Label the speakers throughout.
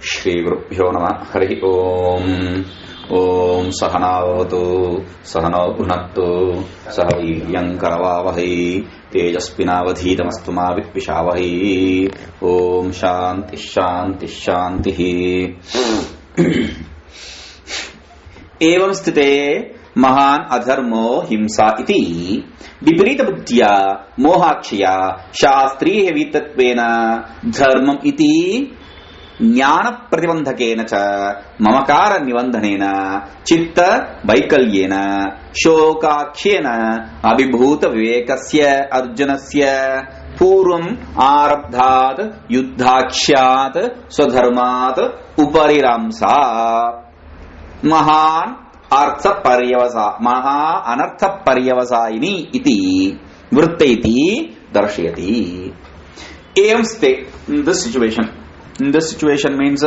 Speaker 1: Shri Gurubhyo Namah. Hari Om. Om Sahanavatu Sahano Bhunattu Sahaviryam Karavavahi Tejaspinavadhitamastu ma Vidvishavahi. Om Shanti Shanti Shanti. Evam sthite Mahan Adharmo Himsa iti Viparita buddhya Mohakshya Shastri Hevitattvena Dharmam iti Jnana Pratibandhakena cha Mamakara Nivandhanena Chitta Vaikalyena Shokakshena Abhibhuta Vivekasya Arjunasya Purvam Arabdhat Yuddhakshyat Swadharmat Upariramsa Mahan Artha Paryavasa Maha Anartha Paryavasaini iti Vrittaiti Darshayati. Evam state in this situation. In this situation means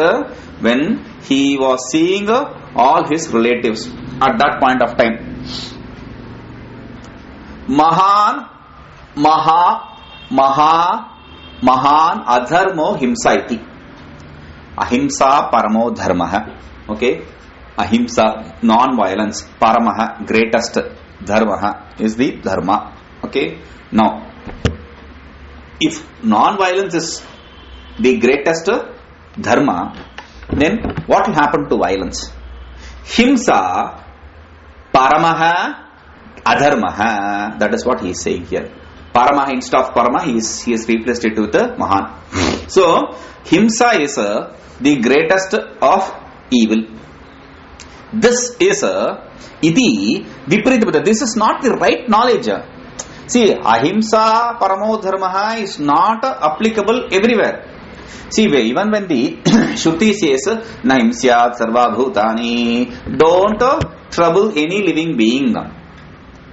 Speaker 1: when he was seeing all his relatives at that point of time. Mahan Adharmo Himsaiti. Ahimsa Paramo Dharmaha. Okay. Ahimsa, non-violence. Paramaha, greatest. Dharmaha is the dharma. Okay. Now, if non-violence is the greatest dharma, then what will happen to violence? Himsa, paramaha, adharmaha. That is what he is saying here. Paramaha, instead of parama, he has replaced it with the mahan. So, himsa is the greatest of evil. This is iti viparita. This is not the right knowledge. See, ahimsa paramo dharmaha is not applicable everywhere. See, even when the Shruti says, Nahimsyat sarva bhutani, don't trouble any living being.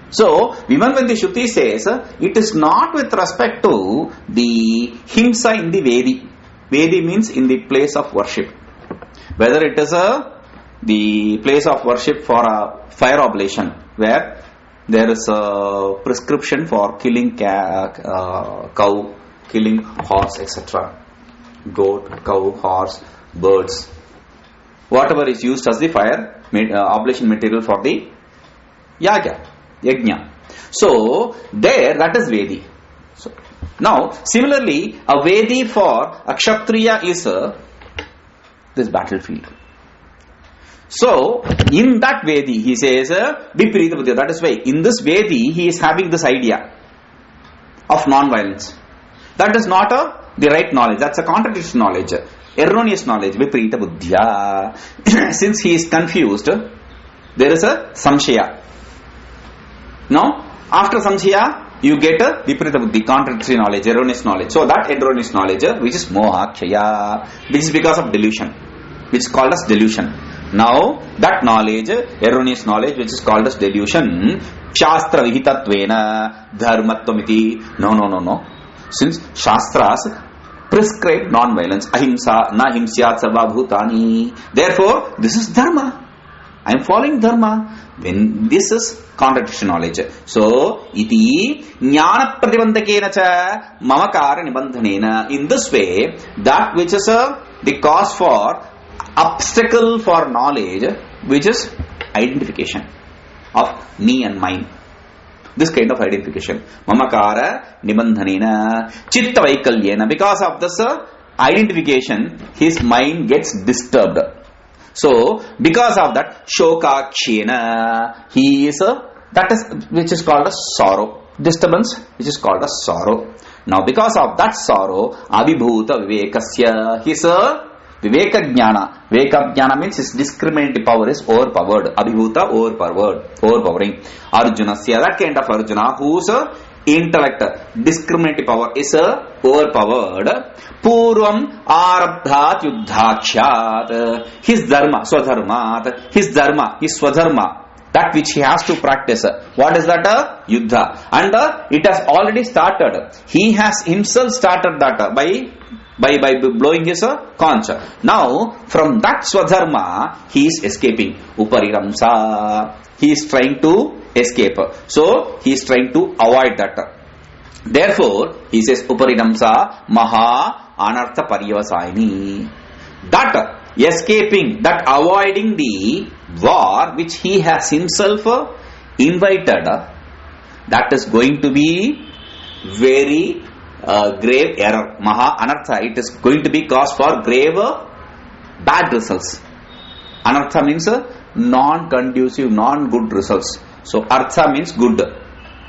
Speaker 1: So, even when the Shruti says, it is not with respect to the himsa in the Vedi. Vedi means in the place of worship. Whether it is the place of worship for a fire oblation, where there is a prescription for killing cow, killing horse, etc. Goat, cow, horse, birds, whatever is used as the fire oblation material for the yajna. So, there, that is Vedi. So, now, similarly, a Vedi for a Kshatriya is this battlefield. So, in that Vedi, he says, Viparita buddhya. That is why, in this Vedi, he is having this idea of non-violence. That is not the right knowledge. That's a contradictory knowledge. Erroneous knowledge. Viparita buddhya. Since he is confused, there is a samshaya. Now, after samshaya, you get a viparita buddhi, contradictory knowledge, erroneous knowledge. So, that erroneous knowledge, which is mohakshaya, which is because of delusion, which is called as delusion. Now, that knowledge, erroneous knowledge, which is called as delusion, shastra vihitatvena dharmattvamiti. No. Since Shastras prescribe non-violence, ahimsa, na himsyat sarva bhutani. Therefore, this is dharma. I am following dharma. When this is contradiction knowledge. So, iti jnana pratibandhakena cha mamakara nibandhanena. In this way, that which is the cause for obstacle for knowledge, which is identification of me and mine. This kind of identification. Mamakara nibandhanena chitta vaikalyena. Because of this identification, his mind gets disturbed. So, because of that, shokakshena, he is that is which is called as sorrow. Disturbance, which is called as sorrow. Now, because of that sorrow, abhibhuta vivekasya, his viveka jnana. Viveka jnana means his discriminative power is overpowered. Abhibhuta, overpowering. Arjunasya, that kind of Arjuna whose intellect, discriminative power is overpowered. Purvam arabdhat yuddhakshyat. His dharma, swadharmat. His dharma, his swadharma. That which he has to practice. What is that? Yuddha. And it has already started. He has himself started that by blowing his conch. Now, from that swadharma, he is escaping. Upariramsa. He is trying to escape. So, he is trying to avoid that. Therefore, he says, Uparinamsa Maha Anartha Paryavasaini. That escaping, that avoiding the war which he has himself invited, that is going to be very grave error. Maha anartha. It is going to be cause for grave bad results. Anartha means non-conducive, non-good results. So artha means good,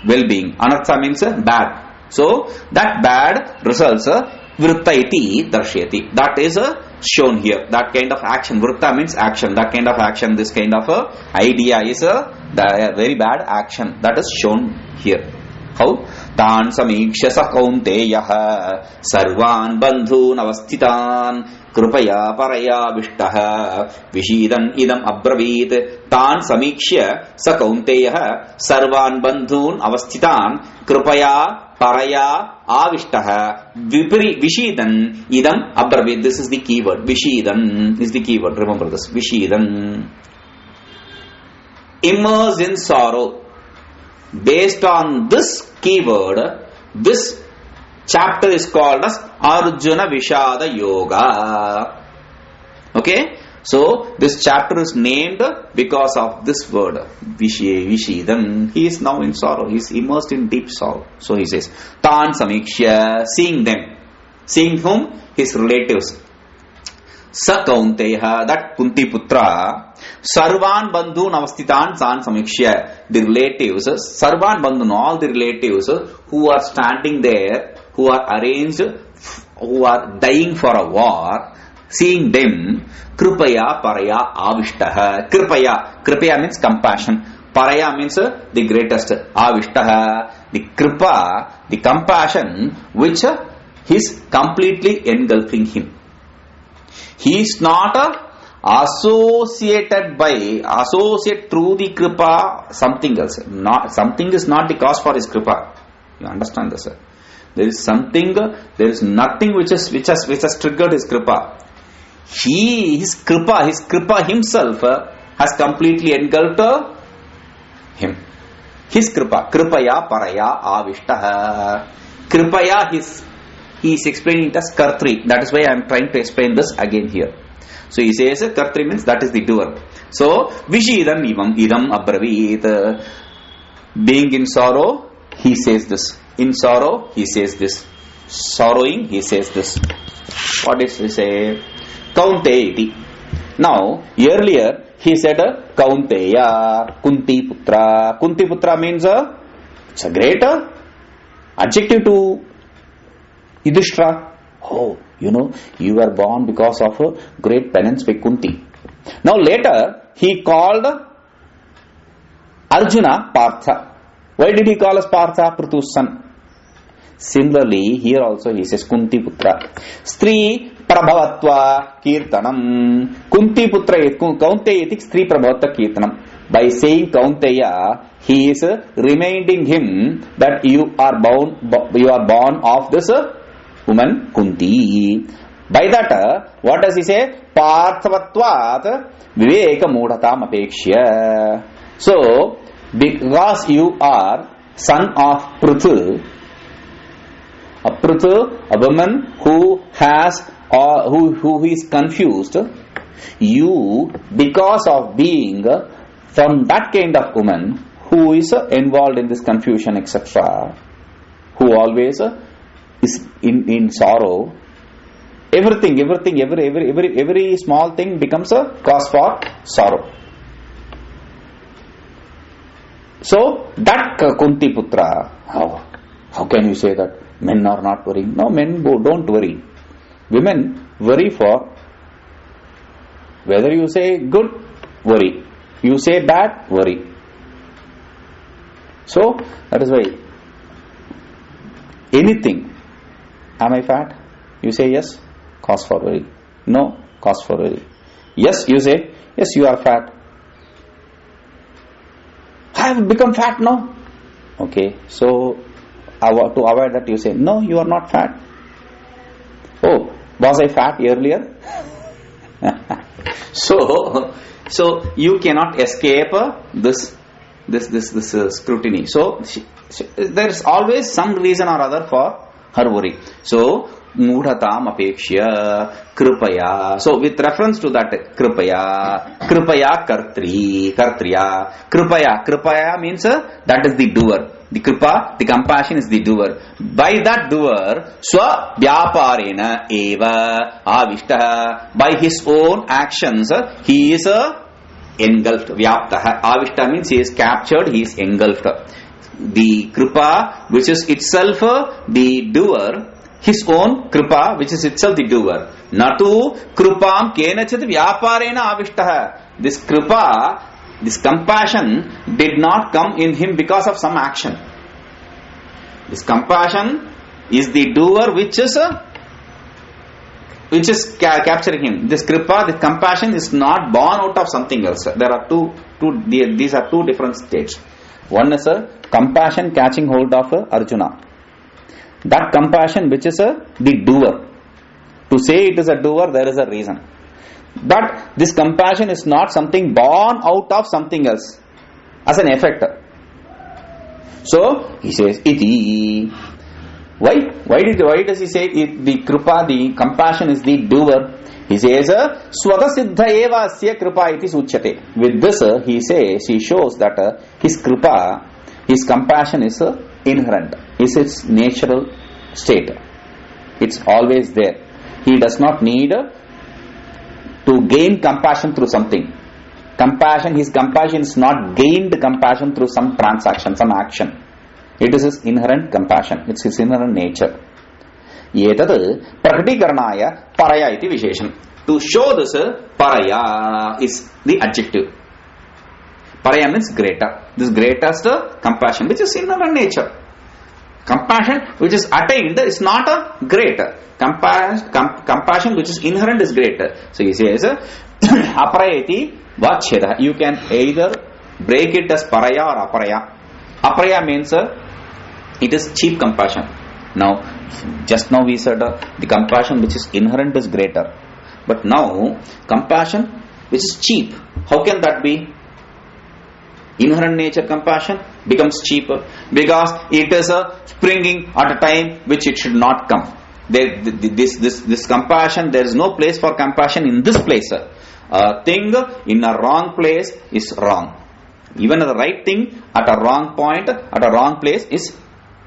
Speaker 1: well-being. Anartha means bad. So that bad results vritta iti darshyati. That is shown here. That kind of action. Vritta means action. That kind of action, this kind of idea is the very bad action. That is shown here. How? Tan samikshya sa kaunteyah sarvan bandhun avasthitan krupaya paraya vishtah vishidan idam abravit. Tan samikshya sa kaunteyah sarvan bandhun avasthitan krupaya paraya avistah vishidan idam abravit. This is the keyword. Vishidan is the keyword. Remember this. Vishidan. Immersed in sorrow. Based on this keyword, this chapter is called as Arjuna Vishada Yoga. Okay? So, this chapter is named because of this word, Vishidan. He is now in sorrow. He is immersed in deep sorrow. So, he says, Tan Samikshya, seeing them. Seeing whom? His relatives. Sa Kaunteya, that Kunti Putra, Sarvan Bandhu Navastitan San Samikshya, the relatives, Sarvan Bandhu, all the relatives who are standing there, who are arranged, who are dying for a war, seeing them, Kripaya Paraya Avishtaha. Kripaya means compassion. Paraya means the greatest. Avishtaha, the Kripa, the compassion which is completely engulfing him. He is not associate through the kripa something else. Something is not the cause for his kripa. You understand this? There is something. There is nothing which has triggered his kripa. His kripa himself has completely engulfed him. His kripaya paraya avishtaha. Kripaya he is explaining it as Kartri. That is why I am trying to explain this again here. So he says Kartri means that is the doer. So Vishidan idam abravit. Being in sorrow, he says this. In sorrow, he says this. Sorrowing, he says this. What does he say? Kaunteya iti. Now, earlier he said Kaunteya, Kunti Putra. Kunti Putra means it's a great adjective to Yudhishthira. Oh, you were born because of a great penance by Kunti. Now later, he called Arjuna Partha. Why did he call us Partha? Prithu's son. Similarly, here also he says Kunti Putra. Stri Prabhavatva Kirtanam. Kunti Putra, Kaunteya iti Stri Prabhavatva Kirtanam. By saying Kaunteya, he is reminding him that you are born of this woman Kunti. By that, what does he say? Parthavatvat viveka mudhatam apekshya. So, because you are son of Prithu, a woman who has who is confused, you, because of being from that kind of woman who is involved in this confusion, etc., who always is in sorrow, every small thing becomes a cause for sorrow. So that Kunti Putra, how can you say that men are not worrying? No, men don't worry. Women worry for whether you say good, worry. You say bad, worry. So that is why anything. Am I fat? You say yes, cause for worry. No, cause for worry. Yes, you say, yes, you are fat. I have become fat now. Okay, so to avoid that you say, no, you are not fat. Oh, was I fat earlier? So you cannot escape this scrutiny. So there is always some reason or other for her worry. So Mudhatam apekshya kripaya. So with reference to that, kripaya kartri, kartriya, kripaya means that is the doer. The kripa, the compassion is the doer. By that doer, swa vyaparena eva avishtaha. By his own actions, he is engulfed. Vyaptaha. Avishtaha means he is captured, he is engulfed. The kripa, which is itself the doer, his own kripa, which is itself the doer. Natu kripam kenachit vyaparena avishtaha. This kripa, this compassion did not come in him because of some action. This compassion is the doer which is capturing him. This kripa, this compassion is not born out of something else. There are these are two different states. One is a compassion catching hold of Arjuna. That compassion which is the doer. To say it is a doer, there is a reason. But this compassion is not something born out of something else as an effect. So he says iti. Why does he say the kripa, the compassion is the doer? He says swagasiddha eva asya kripa iti suchyate. With this he shows that his kripa, his compassion is inherent, is its natural state. It's always there. He does not need to gain compassion through something. His compassion is not gained compassion through some transaction, some action. It is his inherent compassion. It's his inherent nature. Yetat prakatikaranaya paraya iti visheshan. To show this, paraya is the adjective. Paraya means greater. This greatest compassion, which is inherent nature. Compassion which is attained is not a greater. Compassion which is inherent is greater. So he says, aparayati vacheda. You can either break it as paraya or aparaya. Aparaya means it is cheap compassion. Now, just now we said the compassion which is inherent is greater. But now, compassion which is cheap. How can that be? Inherent nature compassion becomes cheaper because it is springing at a time which it should not come. This compassion, there is no place for compassion in this place. A thing in a wrong place is wrong. Even the right thing at a wrong point, at a wrong place is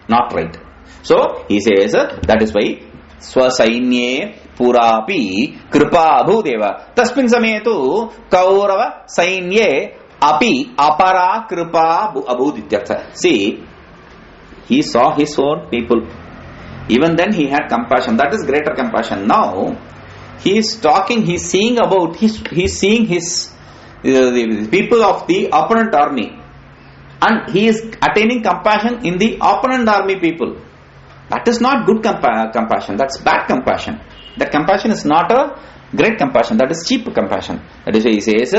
Speaker 1: not right. So he says that is why swasainye purapi kripa abhudeva tasmin sametu kaurava sainye api apara kripa abhudityartha. See, he saw his own people. Even then he had compassion. That is greater compassion. Now he is talking, he is seeing about the people of the opponent army, and he is attaining compassion in the opponent army people. That is not good compassion. That's bad compassion. That compassion is not a great compassion. That is cheap compassion. That is why he says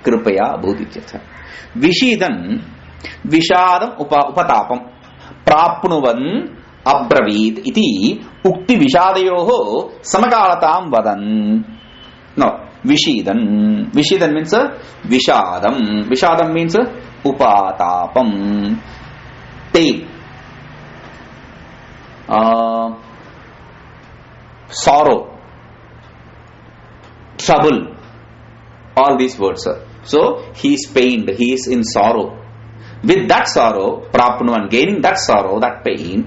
Speaker 1: kripaya abhudityartha. Vishidan vishadam upatapam prapnuvan abravit iti ukti vishadayoho samagalatam vadan. No, vishidan. Vishidan means vishadam. Vishadam means upatapam. Pain. Sorrow. Trouble. All these words. So he is pained. He is in sorrow. With that sorrow, prapnuvan, gaining that sorrow, that pain,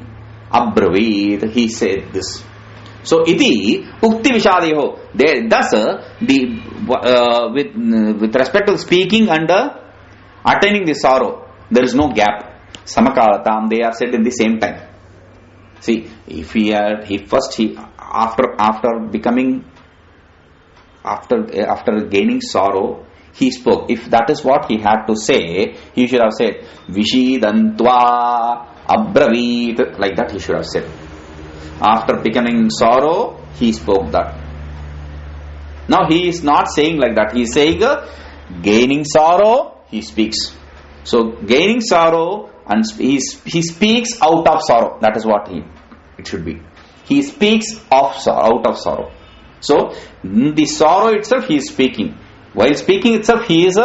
Speaker 1: abravit, he said this. So iti ukti vishadayoho. Thus with respect to speaking and attaining the sorrow, there is no gap. Samakalatam, they are said in the same time. See, if after gaining sorrow, he spoke. If that is what he had to say, he should have said Vishidantva abravit, like that he should have said. After becoming sorrow, he spoke that. Now he is not saying like that. He is saying gaining sorrow, he speaks. So gaining sorrow, and he speaks out of sorrow. That is what it should be. He speaks out of sorrow. So the sorrow itself he is speaking. While speaking itself he is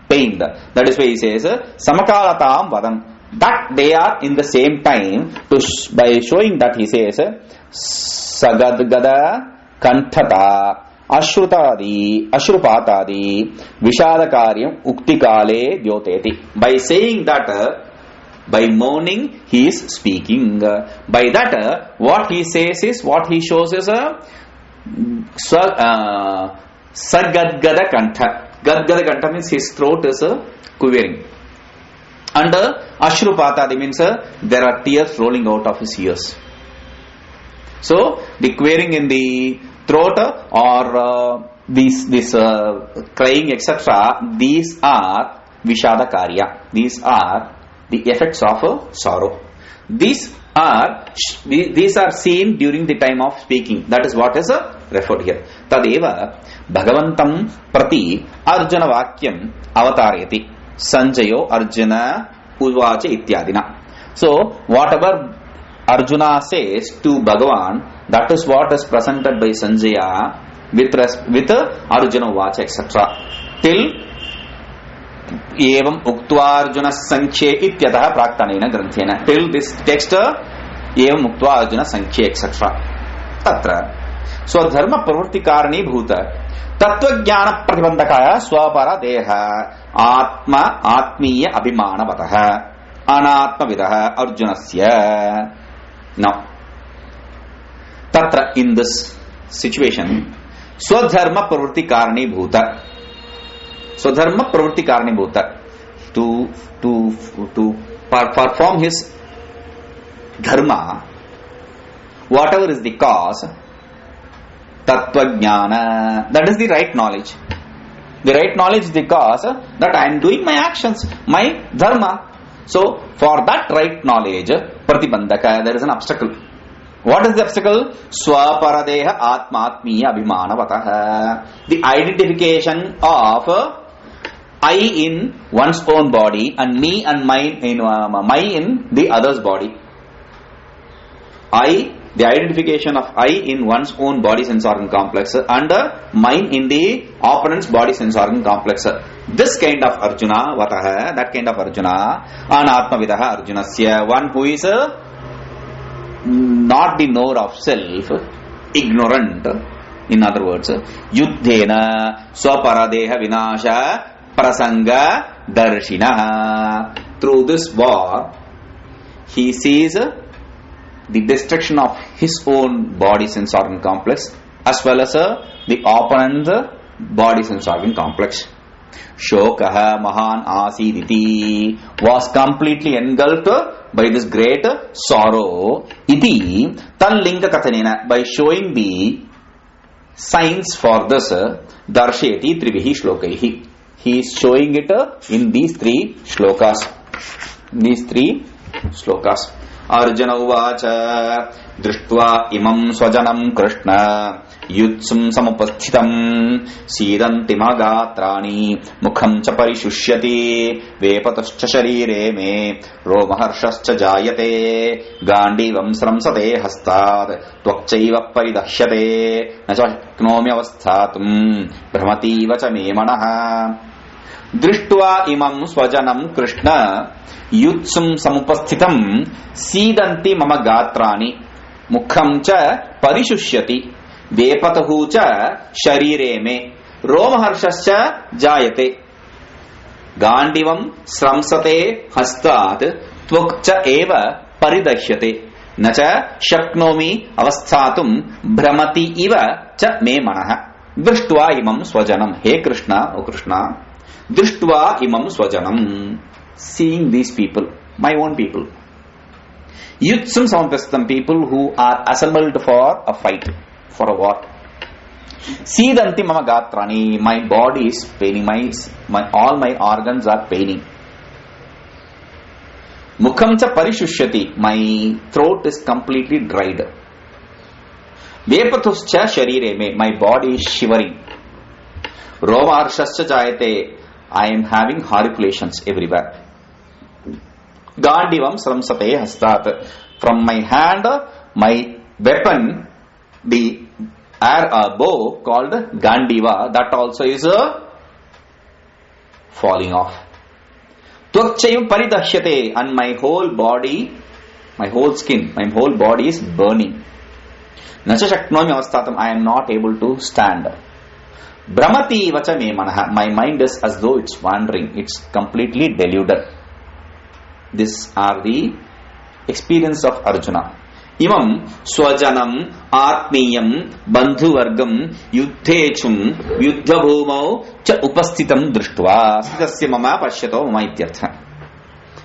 Speaker 1: pained. That is why he says samakalatam vadam. that they are in the same time, by showing that he says Sagadgada Kantata Ashrutadi Ashrupatadi Vishadakaryam Uktikale Dyoteti. By saying that by mourning he is speaking. By that what he says is, what he shows is a Sagadgada Kantha. Gadgada Kantha means his throat is quivering. And Ashrupatadi means there are tears rolling out of his ears. So the quivering in the throat or this crying, etc., these are Vishadakarya. These are the effects of sorrow. These are seen during the time of speaking. That is what is referred here. Tadeva Bhagavantam Prati Arjuna Vakyam Avatarayati Sanjayo Arjuna Uvacha Ityadina. So whatever Arjuna says to Bhagavan, that is what is presented by Sanjaya with Arjuna Uvacha, etc. Till Evam Uktva Arjuna Sankhye Ityatah Praktanena Granthena. Till this text Evam Uktva Arjuna Sankhye, etc. Tatra Swadharma Pravurti Karani Bhuta Tattvajnana Pratibandakaya Swapara Deha Atma Atmiya Abhimana Vataha Anatma Vidaha Arjunasya. Now, Tatra, in this situation, Swadharma Pravurti Karani Bhuta. Swadharma Pravurti Karani Bhuta. To perform his dharma, whatever is the cause, Tattvajnana, that is the right knowledge. The right knowledge is the cause that I am doing my actions, my dharma. So, for that right knowledge, Pratibandaka, there is an obstacle. What is the obstacle? Swaparadeha Atmatmiya Abhimanavataha. The identification of I in one's own body and me and mine in the other's body. The identification of I in one's own body sense organ complex and mine in the opponent's body sense organ complex. This kind of Arjuna, Vataha, that kind of Arjuna, Anatma Vidaha Arjunasya, one who is not the knower of self, ignorant, in other words, Yuddhena Swaparadeha Vinasha Prasanga Darshina. Through this war, he sees the destruction of his own body sense organ complex as well as the opponent's body sense organ complex. Shokaha Mahan Asiditi was completely engulfed by this great sorrow. Iti Tallinga Kathanena, by showing the signs for this, Darsheti Trivihi Shlokaihi. He is showing it in these three shlokas. Arjuna Uvacha Drishtva Imam Swajanam Krishna Yutsum Samupasthitam Sidanti Magatrani Mukham cha Parishusyati Vepatascha Sharire me Romaharshascha Jayate Gandivam Sramsate Hastad Tvakchaiva Paridashyate Nachaknomi Avasthatum Brahmati Vacha me Manaha Drishtva Imam Swajanam Krishna Yutsum Samupasthitam Sidanti Mama Gatrani Mukham cha Parishusyati Vepatahu cha Sharire me Romaharshascha Jayate Gandivam Sramsate Hastat Tvakcha eva Paridashyate Nacha Shaknomi Avasthatum Brahmati iva cha me manaha. Drishtva Imam Swajanam. Hey Krishna, O Krishna, Drishtva Imam Swajanam, seeing these people, my own people. Yutsum Samapastam, people who are assembled for a fight, for a war. Sidanti Mama Gatrani, my body is paining, all my organs are paining. Mukham cha Parishusyati, my throat is completely dried. Vepatuscha Sharire me, my body is shivering. Roma Arshascha Jayate, I am having horripilation everywhere. Gandivam Sramsate Hastat, from my hand, my weapon, the bow called Gandiva, that also is falling off. Tvakchayam paridashyate, and my whole body, my whole skin, my whole body is burning. Nacha shaknomi avastatam, I am not able to stand. Brahmati vacha me manaha, my mind is as though it's wandering, it's completely deluded. These are the experience of Arjuna. Imam swajanam atmiyam bandhuvargam yuddhechum yuddhabhumau cha upastitam drishtva sitasya mama pashyato mama ityartha.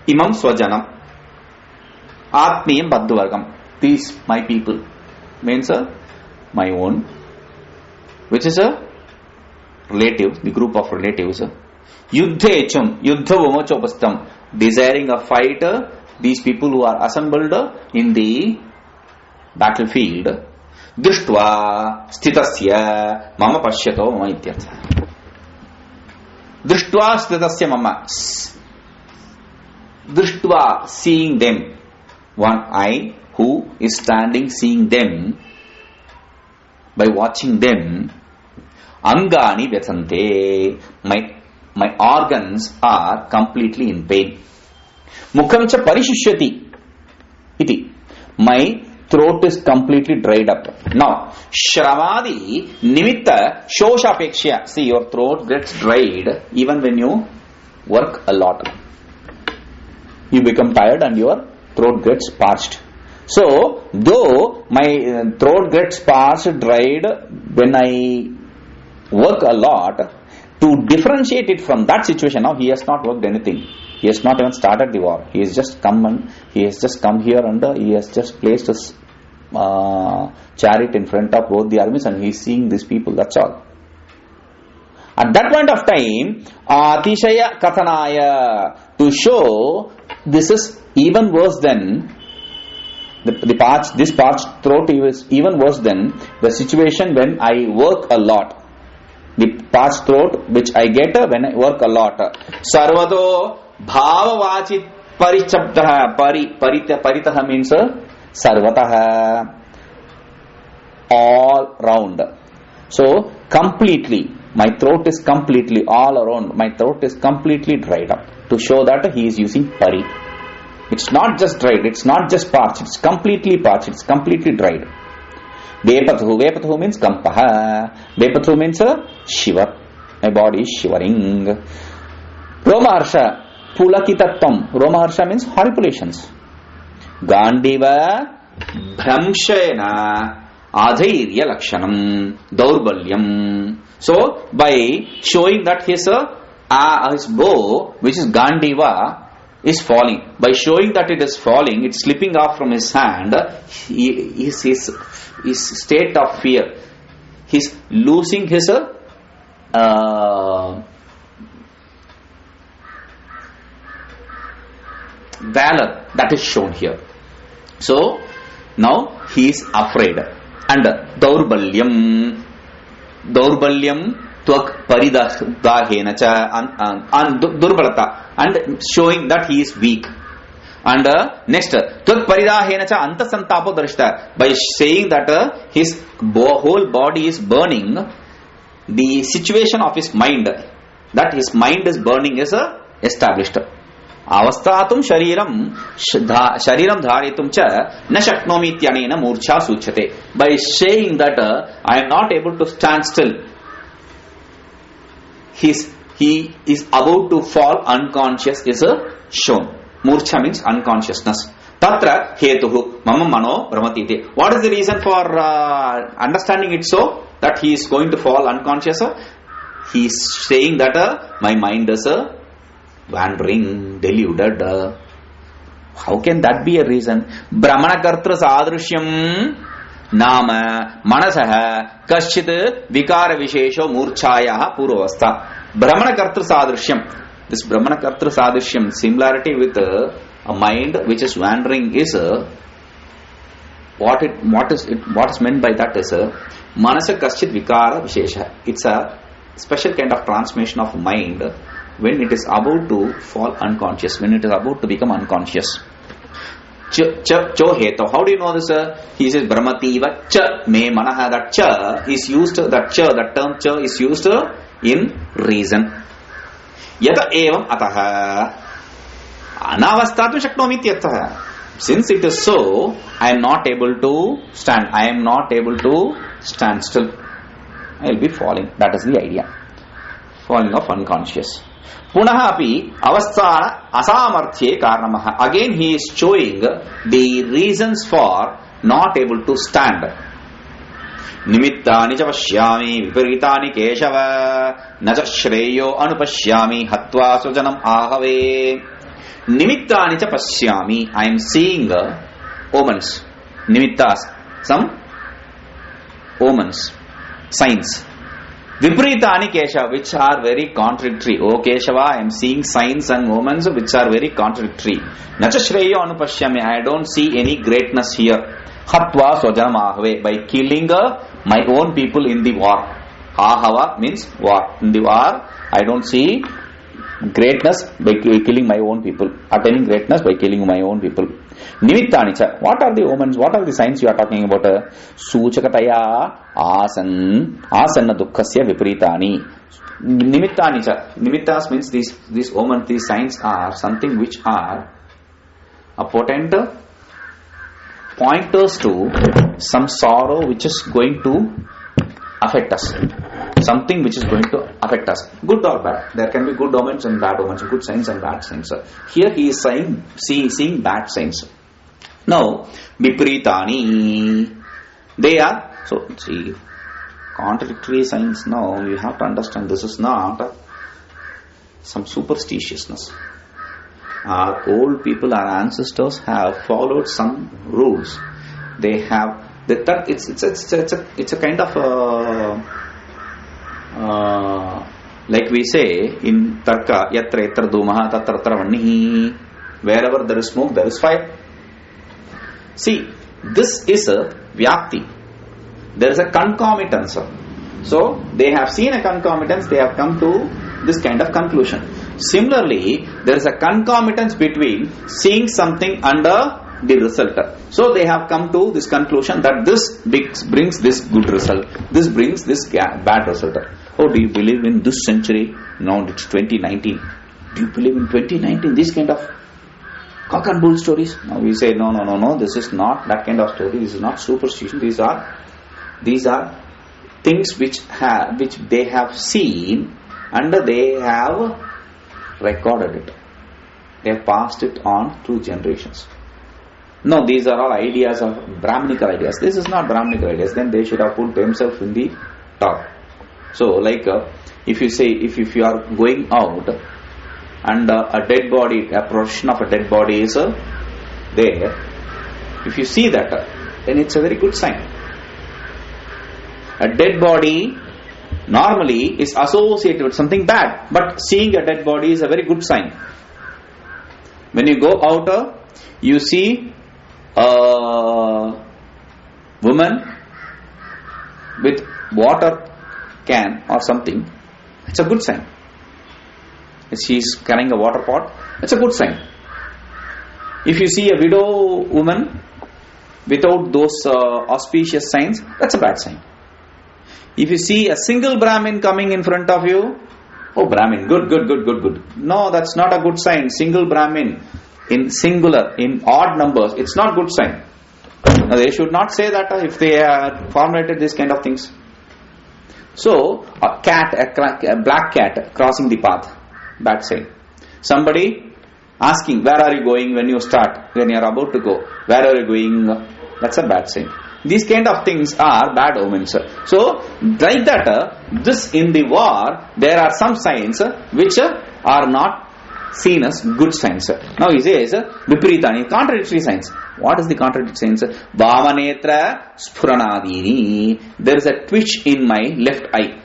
Speaker 1: Imam swajanam atmiyam bandhuvargam, these my people means my own, which is a relative, the group of relatives. Yuddhechum yuddhabhumau cha upastitam, desiring a fight, these people who are assembled in the battlefield. Drishtva stitasya mama pashyato mama ityartha. Drishtva stitasya mama, drishtva, seeing them, one eye who is standing seeing them, by watching them, angani vyatante, my organs are completely in pain. Mukham cha parishishyati iti, my throat is completely dried up. Now, shravadi nimitta shoshapekshya, see, your throat gets dried even when you work a lot. You become tired and your throat gets parched. So, though my throat gets parched, dried when I work a lot, to differentiate it from that situation, now he has not worked anything. He has not even started the war. He has just come here and he has just placed his chariot in front of both the armies and he is seeing these people. That's all. At that point of time, Atishaya Kathanaya, to show this is even worse than this parched throat is even worse than the situation when I work a lot. The parched throat which I get when I work a lot. Sarvato bhavavachit parichabdaha, paritaha means sarvataha, all round. So completely, my throat is completely all around, my throat is completely dried up, to show that he is using pari. It's not just dried, it's not just parched, it's completely parched, it's completely dried. Vepathu means kampaha, Vepathu means shiver, my body is shivering. Romaharsha, pulakitatvam, Romaharsha means horripilations. Gandiva Bhramshena Adhairya Lakshanam Daurbalyam. So, by showing that his bow, which is Gandiva, is falling, by showing that it is falling, it's slipping off from his hand, his state of fear, he's losing his valor, that is shown here. So now he is afraid. And Daurbalyam Tvak paridahena cha, and durbalata, and showing that he is weak. And next, Tvak paridahena cha antasantapo darishta, by saying that his whole body is burning, the situation of his mind, that his mind is burning, is established. Avastatum shariram dharitum cha na shaknomi ityanena murcha suchate, by saying that I am not able to stand still, he is about to fall unconscious is shown. Murcha means unconsciousness. Tatra hetuhu mama mano brahmatite. What is the reason for understanding it so that he is going to fall unconscious? He is saying that my mind is wandering, deluded. How can that be a reason? Brahmana kartra sadrishyam nama manasaha kaschit vikara vishesho murchaya purvavastha. Brahmana kartra sadrishyam. This Brahmana kartra sadrishyam, similarity with a mind which is wandering, is what is meant by that is manasa kaschit vikara vishesha. It's a special kind of transformation of mind when it is about to fall unconscious, when it is about to become unconscious. Cho heto. How do you know this? He says Brahmativa cha me manaha. That cha is used, that term cha is used in reason. Yata evam ataha. Anavastatu shaknomi ityartha. Since it is so, I am not able to stand. I am not able to stand still. I will be falling. That is the idea. Falling of unconscious. Punaha api avastha asamarthye karanamaha. Again he is showing the reasons for not able to stand. Nimittani cha pashyami viparitani keshava naja shreyo anupashyami hatva sujanam ahave. Nimittani cha pashyami. I am seeing omens. Nimittas. Some omens. Signs. Viparitani Keshava, which are very contradictory. O Keshava, I am seeing signs and omens which are very contradictory. Nacha Shreyo Anupashyami, I don't see any greatness here. Hatva Swajanam Ahave, by killing my own people in the war. Ahava means war. In the war, I don't see greatness by killing my own people. Attaining greatness by killing my own people. Nimittanicha. What are the omens? What are the signs you are talking about? Suchakataya asanna dukkhasya viparitani. Nimittanicha. Nimittas means these omens, these signs are something which are a potent pointers to some sorrow which is going to affect us. Something which is going to affect us. Good or bad. There can be good omens and bad omens, good signs and bad signs. Here he is seeing bad signs. Now, viparitani. They are, so see, contradictory signs. Now, you have to understand this is not some superstitiousness. Our old people, our ancestors have followed some rules. They have, it's a kind of like we say in Tarka, yatra yatra dhumaha tatra tatra vannihi. Wherever there is smoke, there is fire. See, this is a vyapti. There is a concomitance. So, they have seen a concomitance, they have come to this kind of conclusion. Similarly, there is a concomitance between seeing something under the result. So, they have come to this conclusion that this brings this good result, this brings this bad result. Oh, do you believe in this century? Now it's 2019. Do you believe in 2019? This kind of cock and bull stories? Now we say, no, this is not that kind of story. This is not superstition. These are things which they have seen and they have recorded it. They have passed it on through generations. No, these are all ideas of Brahminical ideas. This is not Brahminical ideas. Then they should have put themselves in the top. So, like if you are going out and a dead body, a procession of a dead body is there, if you see that, then it's a very good sign. A dead body normally is associated with something bad, but seeing a dead body is a very good sign. When you go out, you see a woman with water can or something, it's a good sign. If she is carrying a water pot, it's a good sign. If you see a widow woman without those auspicious signs, that's a bad sign. If you see a single Brahmin coming in front of you, oh Brahmin, good. No, that's not a good sign. Single Brahmin in singular, in odd numbers, it's not good sign. Now, they should not say that if they formulated these kind of things. So, a black cat crossing the path, bad sign. Somebody asking, where are you going when you are about to go? Where are you going? That's a bad sign. These kind of things are bad omens. So, like that, this in the war, there are some signs which are not seen as good signs. Now he says, Viparitani, contradictory signs. What is the contradictory signs? Vamanetra sphuranadini. There is a twitch in my left eye.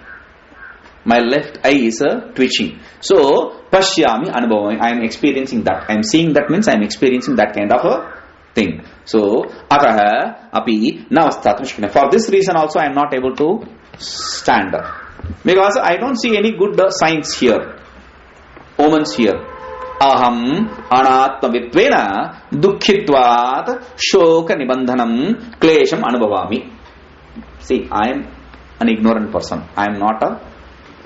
Speaker 1: My left eye is twitching. So, pashyami anubhavami. I am experiencing that. I am seeing that means I am experiencing that kind of a thing. So, ataha api navastatmashkina. For this reason also I am not able to stand. Because I don't see any good signs here. Omens here. Aham anatmavitvena dukkhitvat shoka nibandhanam klesham anubhavami. See, I am an ignorant person. I am not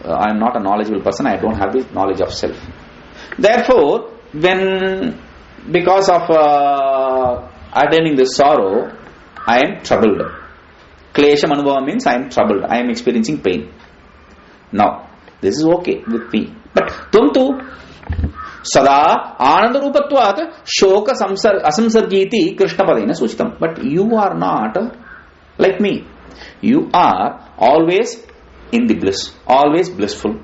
Speaker 1: a knowledgeable person. I don't have the knowledge of self. Therefore, when because of attaining this sorrow, I am troubled. Klesham anubhava means I am troubled. I am experiencing pain. Now, this is okay with me. But Tuntu Sada Ananda Rupatvat Shoka Asamsargiti Krishna Padena Suchitam. But you are not like me. You are always in the bliss, always blissful.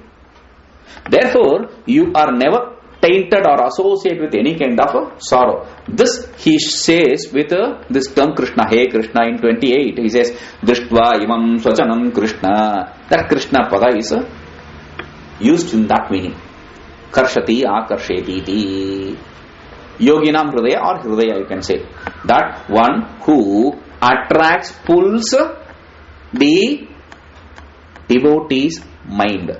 Speaker 1: Therefore, you are never tainted or associated with any kind of sorrow. This he says with this term Krishna. Hey Krishna in 28. He says, Drishtva imam swachanam Krishna. That Krishna pada is used in that meaning. Karshati akarsheti. Yoginam hridaya or hridaya you can say. That one who attracts, pulls the devotee's mind.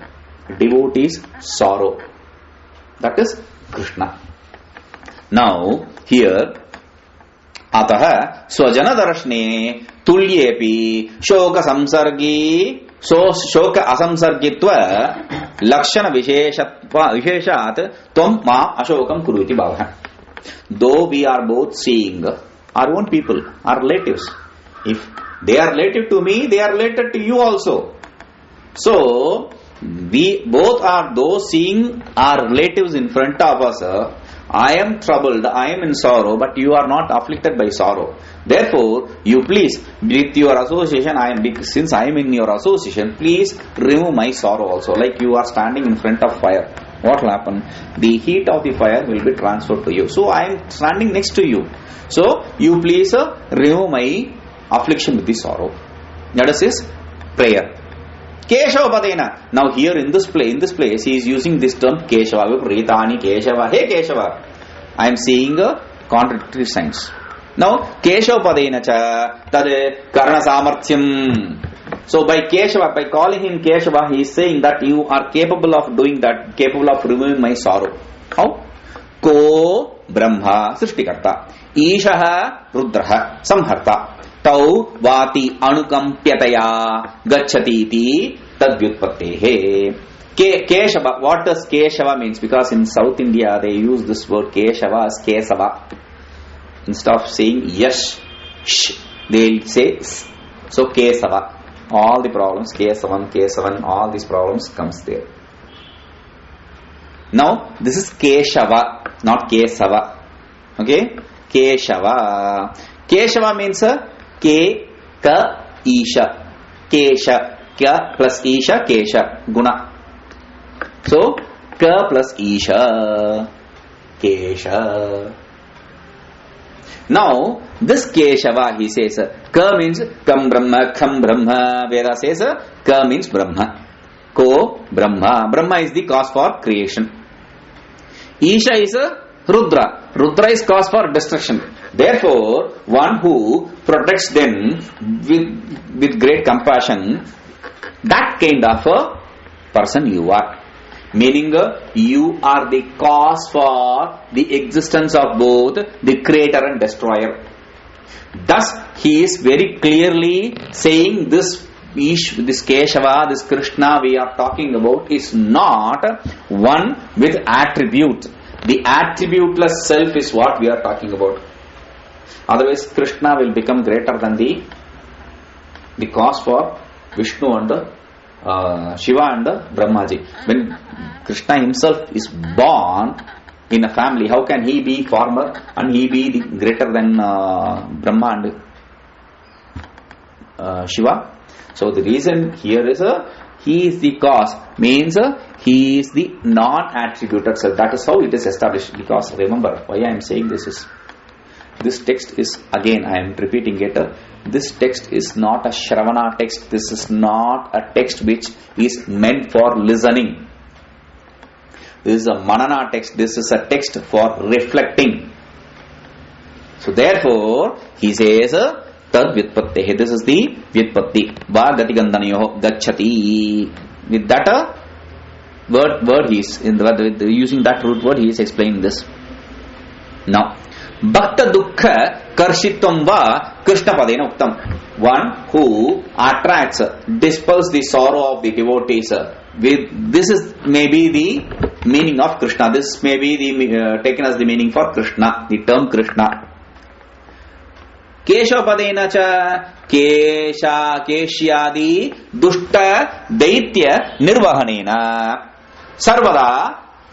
Speaker 1: Devotee's sorrow. That is Krishna. Now, here, Ataha Swajana Darashne Tulyepi Shoka Samsargi Shoka Asamsargitva Lakshana Visheshat Tom Ma Ashokam Kuruiti Bhavaha. Though we are both seeing our own people, our relatives. If they are relative to me, they are related to you also. So, we both are those seeing our relatives in front of us. I am troubled, I am in sorrow, but you are not afflicted by sorrow. Therefore, you please, with your association, since I am in your association, please remove my sorrow also. Like you are standing in front of fire. What will happen? The heat of the fire will be transferred to you. So, I am standing next to you. So, you please remove my affliction with the sorrow. That is his prayer. Keshava Padena. Now here in this place, he is using this term Keshava. Ritani Keshava. Hey Keshava. I am seeing contradictory signs. Now Keshava Padena cha tade Karna Samarthyam. So by Keshava, by calling him Keshava, he is saying that you are capable of doing that, capable of removing my sorrow. How? Ko Brahma Srishtikarta. Ishaha Rudraha Samharta. Tau vati anukampyataya gachatiti tadvyutpattehe. Keshava. What does Keshava means? Because in South India they use this word Keshava as Kesava. Instead of saying yash, sh, they say s. So Kesava. All the problems, Kesavan, all these problems comes there. Now this is Keshava, not Kesava. Okay? Keshava. Keshava means Ke, Ka, Isha. Kesha. Ka plus Isha, Kesha. Guna. So, Ka plus Isha. Kesha. Now, this Keshava, he says, Ka means Kam Brahma, Kham Brahma. Veda says, Ka means Brahma. Ko, Brahma. Brahma is the cause for creation. Isha is Rudra. Rudra is cause for destruction. Therefore, one who protects them with great compassion, that kind of a person you are. Meaning, you are the cause for the existence of both the creator and destroyer. Thus, he is very clearly saying this Keshava, this Krishna we are talking about is not one with attribute. The attributeless self is what we are talking about. Otherwise, Krishna will become greater than the cause for Vishnu and Shiva and Brahmaji. When Krishna himself is born in a family, how can he be former and he be greater than Brahma and Shiva? So the reason here is he is the cause, means he is the non-attributed self. That is how it is established. Because remember, why I am saying this is, this text is, again I am repeating it, this text is not a Shravana text. This is not a text which is meant for listening. This is a Manana text. This is a text for reflecting. So therefore, he says, Tad Vyutpattehe. This is the Vyutpatti. Va Gati Gandanayoho Gacchati. With that word he is, using that root word, he is explaining this. Now, Bhakta Dukkha Karshitvam Va Krishna Padena Uktam. One who attracts, dispels the sorrow of the devotees. This is maybe the meaning of Krishna. This may be the taken as the meaning for Krishna, the term Krishna. Keshapadena cha keshyadi dushta daitya nirvahanena sarvada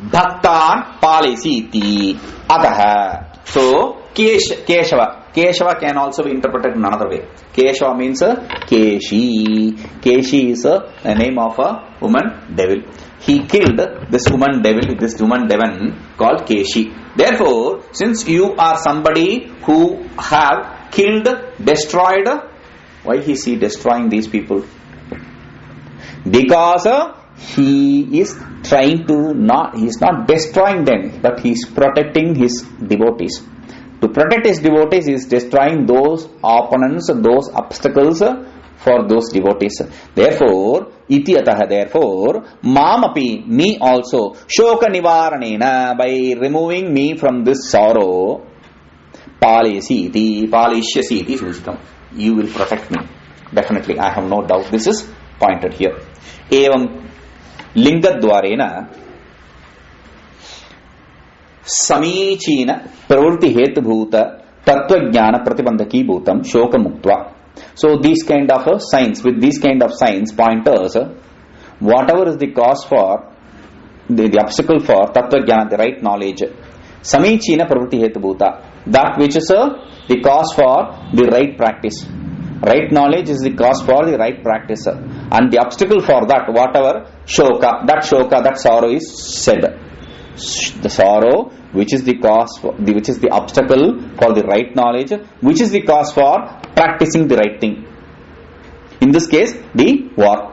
Speaker 1: bhaktan palayasiti ataha. So Keshava can also be interpreted in another way. Keshava means Keshi. Keshi is a name of a woman devil. He killed this woman devil, this woman demon called Keshi. Therefore, since you are somebody who have killed, destroyed, why is he destroying these people? Because he is trying to he is not destroying them, but he is protecting his devotees. To protect his devotees, he is destroying those opponents, those obstacles for those devotees. Therefore, iti ataha, therefore, mamapi, me also, shoka nivaranena, by removing me from this sorrow, palayasiti, palayashyasiti sushtam, you will protect me. Definitely, I have no doubt. This is pointed here. Evam lingadvarena samicina pravrutti hetubhuta tattvajnana pratibandhaki bhutam shoka muktva. So these kind of signs, with these kind of signs, pointers, whatever is the cause for the obstacle for tattvajnana, the right knowledge, samicina pravrutti hetubhuta, that which is the cause for the right practice. Right knowledge is the cause for the right practice, and the obstacle for that, whatever shoka, that sorrow is said. The sorrow which is the cause for which is the obstacle for the right knowledge, which is the cause for practicing the right thing. In this case, the war.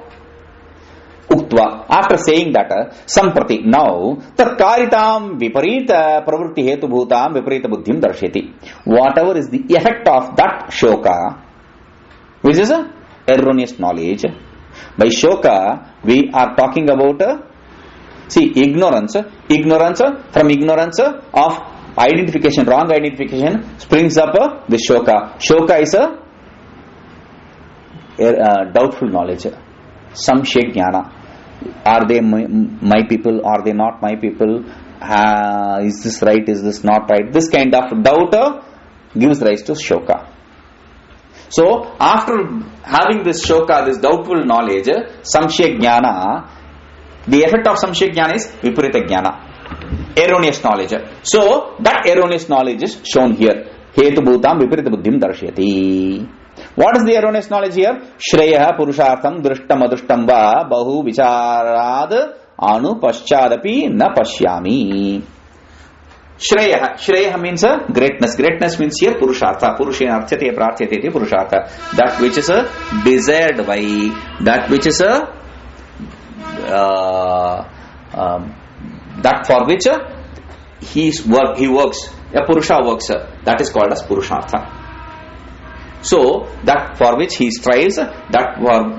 Speaker 1: Uktva, after saying that, samprati, now tat karitam viparita pravrutti hetu bhutam viparita buddhim darsheti. Whatever is the effect of that shoka, which is erroneous knowledge. By shoka, we are talking about ignorance. From ignorance of identification, wrong identification, springs up the shoka. Shoka is a doubtful knowledge. Samshaya jnana. Are they my people? Are they not my people? Is this right? Is this not right? This kind of doubt gives rise to shoka. So, after having this shoka, this doubtful knowledge, samshaya jnana, the effect of samshaya jnana is viparita jnana, erroneous knowledge. So, that erroneous knowledge is shown here. Hetu bhutam viparita buddhim darshayati. What is the erroneous knowledge here? Shreya purushartham drishtam adrishtam va bahu vicharad anu paschadapi na pashyami. Shreya means greatness. Greatness means here purushartha. Purushena archyate prarthyate purushartha. That which is desired by, that which is that for which he works. A purusha works. That is called as purushartha. So that for which he strives, that for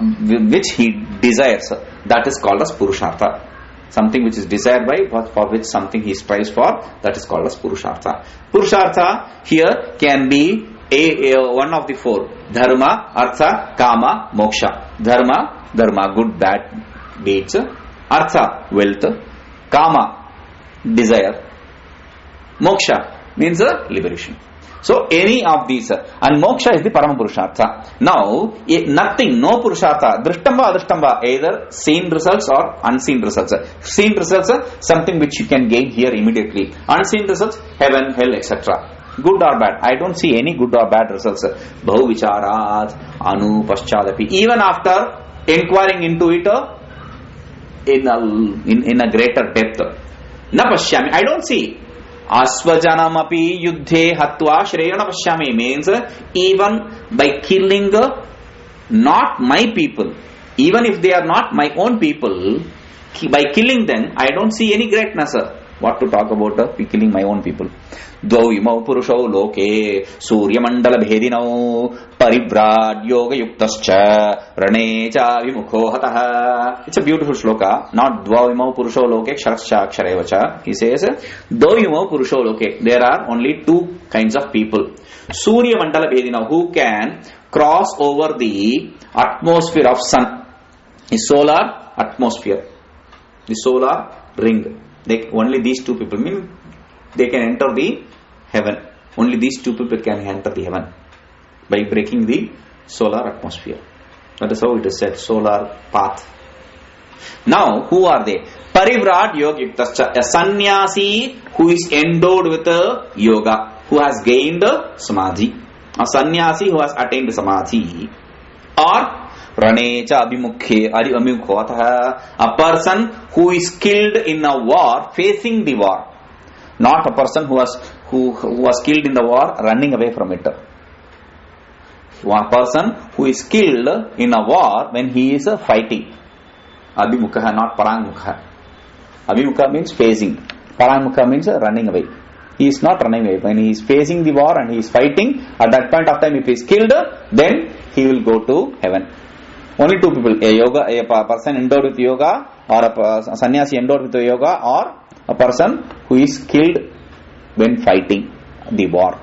Speaker 1: which he desires, that is called as purushartha. Something which is desired by, for which something he strives for, that is called as purushartha. Purushartha here can be one of the four: dharma, artha, kama, moksha. Dharma, good, bad deeds. Artha, wealth. Kama, desire. Moksha means liberation. So any of these, and moksha is the parama purushartha. Now, nothing, no purushartha, drishtamba, adrishtamba, either seen results or unseen results. Seen results, something which you can gain here immediately. Unseen results, heaven, hell, etc. Good or bad, I don't see any good or bad results. Bahu vicharat, anu paschadapi. Even after inquiring into it in a greater depth, na pashyami, I don't see. Asvajanamapi yuddhe hatva shreyana pashyami means even by killing not my people, even if they are not my own people, by killing them, I don't see any greatness. What to talk about killing my own people? Dvau imau purusho loke surya mandala bhedinau parivrad yoga yuktascha rane cha vimukho hataha. It's a beautiful shloka. Not dvau imau purusho loke ksharascha ksharevacha. He says dvau imau purusho loke. There are only two kinds of people. Surya mandala bhedinau, who can cross over the atmosphere of sun, the solar atmosphere, the solar ring. Only these two people mean they can enter the heaven. Only these two people can enter the heaven by breaking the solar atmosphere. That is how it is said, solar path. Now, who are they? Parivrat Yogyuktascha, a sannyasi who is endowed with yoga, who has gained samadhi. A sannyasi who has attained samadhi. Or Ranecha Abhimukhe Abhimukhatah, a person who is killed in a war, facing the war. Not a person who was killed in the war, running away from it. One person who is killed in a war when he is fighting. Abhimukha, not Parangmukha. Abhimukha means facing. Parangmukha means running away. He is not running away. When he is facing the war and he is fighting, at that point of time, if he is killed, then he will go to heaven. Only two people, a person endowed with yoga, or a sannyasi endowed with yoga, or a person who is killed when fighting the war.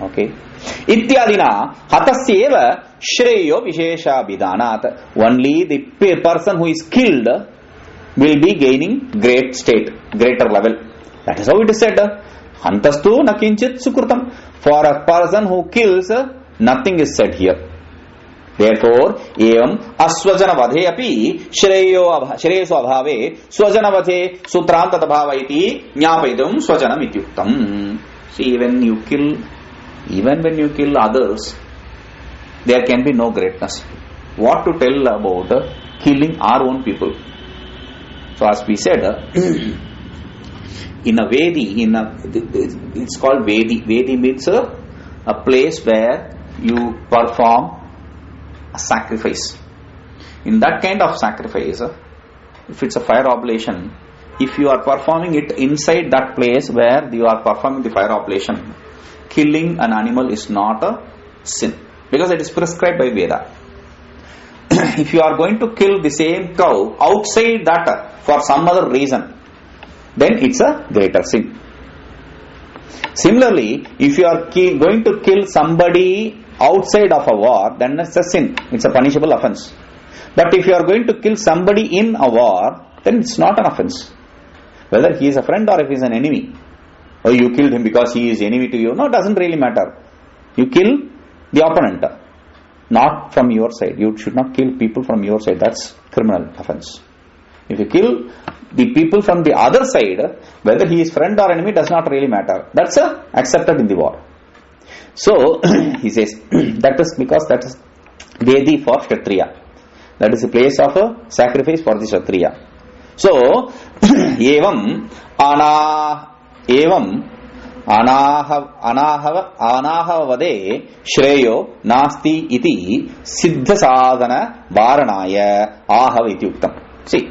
Speaker 1: Okay. Ityadina hatasyeva shreyo vishesha vidhanat. Only the person who is killed will be gaining great state, greater level. That is how it is said. Hantastu nakinchit sukrutam. For a person who kills, nothing is said here. Therefore, evam aswajana vadhe api shreyeso abhave swajana vadhe sutranta abhava iti jnapayitum swajanam ityuktam. See, even when you kill others, there can be no greatness. What to tell about killing our own people? So, as we said, in a Vedi, it's called Vedi. Vedi means a place where you perform a sacrifice. In that kind of sacrifice, if it's a fire oblation, if you are performing it inside that place where you are performing the fire oblation, killing an animal is not a sin, because it is prescribed by Veda. If you are going to kill the same cow outside that for some other reason, then it's a greater sin. Similarly, if you are going to kill somebody outside of a war, then it's a sin. It's a punishable offense. But if you are going to kill somebody in a war, then it's not an offense. Whether he is a friend or if he is an enemy, or you killed him because he is enemy to you, no, it doesn't really matter. You kill the opponent, not from your side. You should not kill people from your side. That's criminal offense. If you kill the people from the other side, whether he is friend or enemy does not really matter. That's accepted in the war. So, he says, that is because that is Vedi for Kshatriya. That is the place of a sacrifice for the Kshatriya. So, evam anahava vade shreyo nasti iti siddha sadhana varanaya ahava iti uktam. See,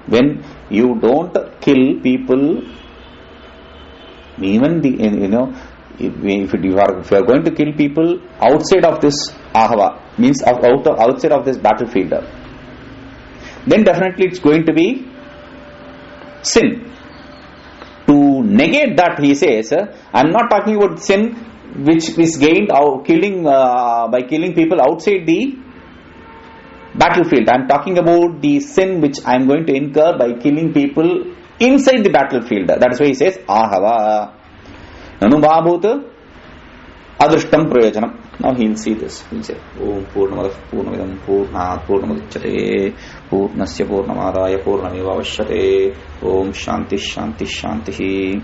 Speaker 1: when you don't kill people, even if you are going to kill people outside of this ahava, means outside of this battlefield, then definitely it's going to be sin. To negate that, he says, I am not talking about sin which is gained by killing people outside the battlefield. I am talking about the sin which I am going to incur by killing people inside the battlefield. That is why he says ahava. Nanubhabhut adrishtam prayojanam. Now he will see this. He will say, Om Purnamada Purnamidam Purnat Purnamudyate Purnasya Purnamadaya Purnameva Vashyate Om Shanti Shanti Shanti.